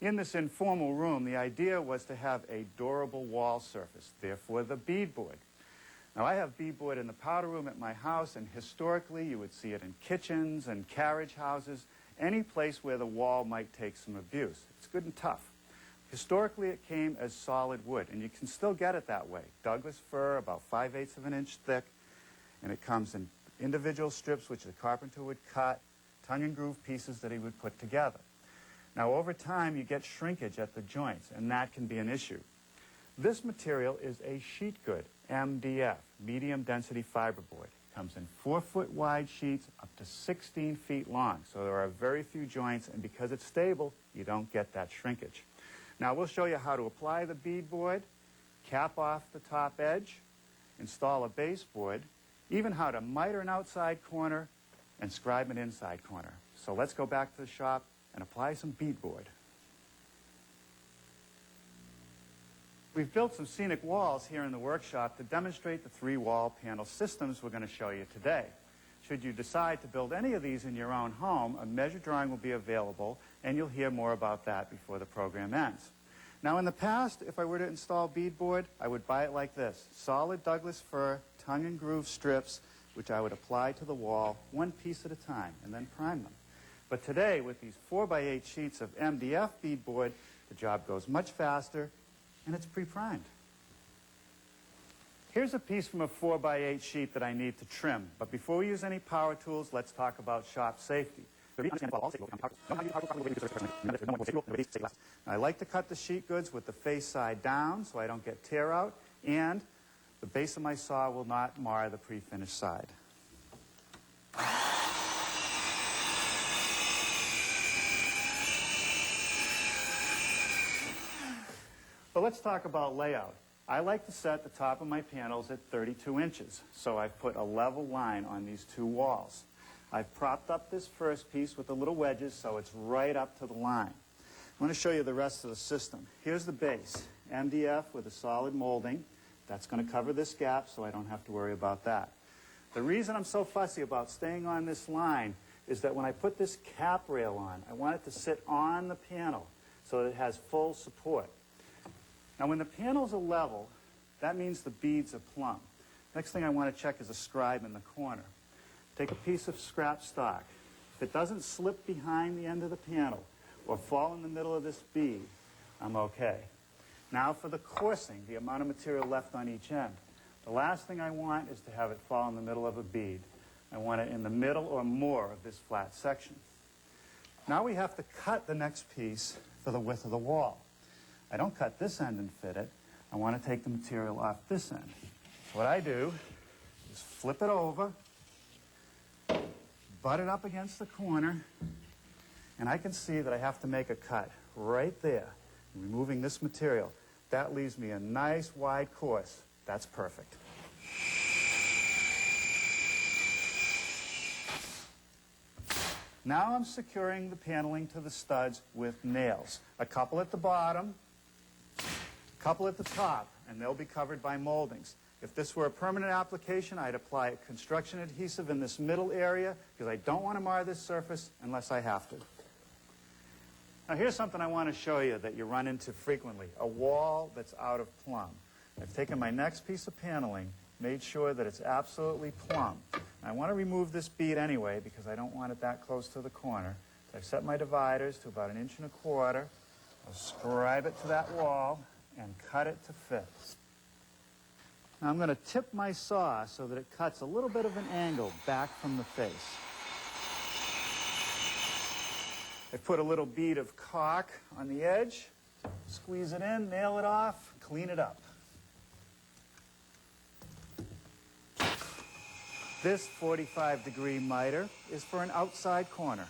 In this informal room, the idea was to have a durable wall surface, therefore the beadboard. Now, I have beadboard in the powder room at my house, and historically you would see it in kitchens and carriage houses, any place where the wall might take some abuse. It's good and tough. Historically, it came as solid wood, and you can still get it that way. Douglas fir, about 5/8 of an inch thick, and it comes in individual strips which the carpenter would cut, tongue and groove pieces that he would put together. Now, over time, you get shrinkage at the joints, and that can be an issue. This material is a sheet good, MDF, medium density fiberboard. It comes in 4-foot wide sheets up to 16 feet long, so there are very few joints, and because it's stable, you don't get that shrinkage. Now, we'll show you how to apply the beadboard, cap off the top edge, install a baseboard, even how to miter an outside corner and scribe an inside corner. So let's go back to the shop and apply some beadboard. We've built some scenic walls here in the workshop to demonstrate the 3 wall panel systems we're going to show you today. Should you decide to build any of these in your own home, a measure drawing will be available, and you'll hear more about that before the program ends. Now, in the past, if I were to install beadboard, I would buy it like this: solid Douglas fir, tongue and groove strips, which I would apply to the wall one piece at a time and then prime them. But today, with these 4x8 sheets of MDF beadboard, the job goes much faster, and it's pre-primed. Here's a piece from a 4x8 sheet that I need to trim. But before we use any power tools, let's talk about shop safety. I like to cut the sheet goods with the face side down so I don't get tear out, and the base of my saw will not mar the pre-finished side. But let's talk about layout. I like to set the top of my panels at 32 inches, so I've put a level line on these 2 walls. I've propped up this first piece with the little wedges so it's right up to the line. I want to show you the rest of the system. Here's the base, MDF with a solid molding. That's going to cover this gap, so I don't have to worry about that. The reason I'm so fussy about staying on this line is that when I put this cap rail on, I want it to sit on the panel so that it has full support. Now, when the panels are level, that means the beads are plumb. Next thing I want to check is a scribe in the corner. Take a piece of scrap stock. If it doesn't slip behind the end of the panel or fall in the middle of this bead, I'm okay. Now for the coursing, the amount of material left on each end. The last thing I want is to have it fall in the middle of a bead. I want it in the middle or more of this flat section. Now we have to cut the next piece for the width of the wall. I don't cut this end and fit it. I want to take the material off this end. So what I do is flip it over, butt it up against the corner, and I can see that I have to make a cut right there, removing this material. That leaves me a nice wide course. That's perfect. Now I'm securing the paneling to the studs with nails. A couple at the bottom, a couple at the top, and they'll be covered by moldings. If this were a permanent application, I'd apply a construction adhesive in this middle area because I don't want to mar this surface unless I have to. Now here's something I want to show you that you run into frequently, a wall that's out of plumb. I've taken my next piece of paneling, made sure that it's absolutely plumb. I want to remove this bead anyway because I don't want it that close to the corner. So I've set my dividers to about 1.25 inches. I'll scribe it to that wall and cut it to fit. Now I'm going to tip my saw so that it cuts a little bit of an angle back from the face. I put a little bead of caulk on the edge, squeeze it in, nail it off, clean it up. This 45-degree miter is for an outside corner.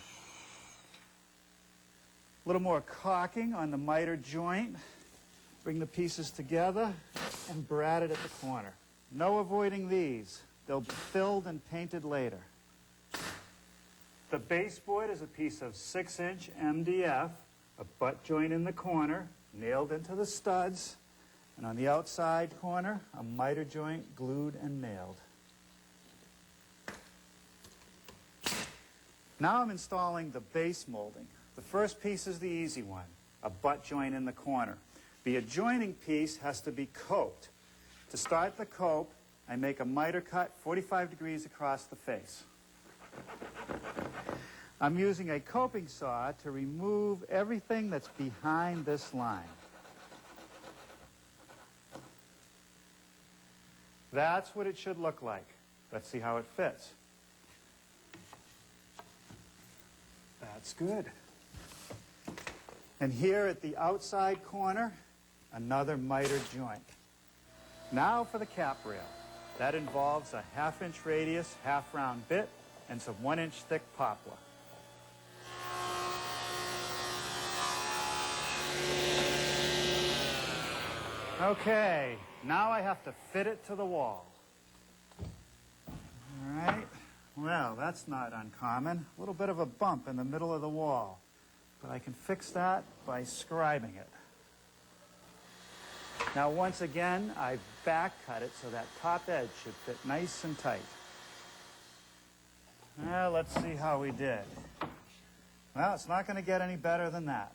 A little more caulking on the miter joint. Bring the pieces together and brad it at the corner. No avoiding these. They'll be filled and painted later. The baseboard is a piece of 6-inch MDF, a butt joint in the corner, nailed into the studs, and on the outside corner, a miter joint glued and nailed. Now I'm installing the base molding. The first piece is the easy one. a butt joint in the corner. The adjoining piece has to be coped. To start the cope, I make a miter cut 45 degrees across the face. I'm using a coping saw to remove everything that's behind this line. That's what it should look like. Let's see how it fits. That's good. And here at the outside corner, another miter joint. Now for the cap rail. That involves a 1/2 inch radius, half round bit, and some 1 inch thick poplar. Okay, now I have to fit it to the wall. All right, well, that's not uncommon. A little bit of a bump in the middle of the wall. But I can fix that by scribing it. Now, once again, I've back cut it so that top edge should fit nice and tight. Well, let's see how we did. Well, it's not going to get any better than that.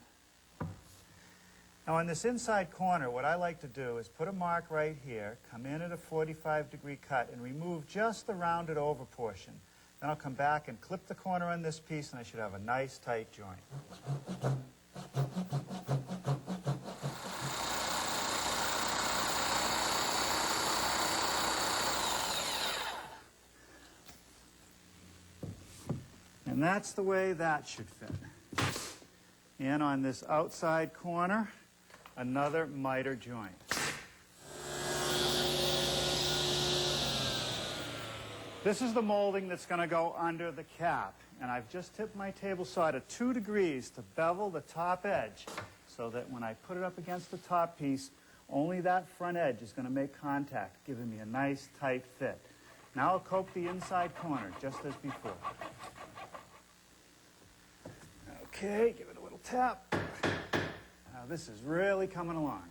Now, on this inside corner, what I like to do is put a mark right here, come in at a 45-degree cut, and remove just the rounded over portion. Then I'll come back and clip the corner on this piece, and I should have a nice, tight joint. And that's the way that should fit. And on this outside corner, another miter joint. This is the molding that's going to go under the cap. And I've just tipped my table saw to 2 degrees to bevel the top edge so that when I put it up against the top piece, only that front edge is going to make contact, giving me a nice tight fit. Now I'll cope the inside corner just as before. Okay, give it a little tap. Now this is really coming along.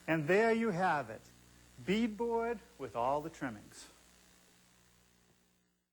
And there you have it. Beadboard with all the trimmings.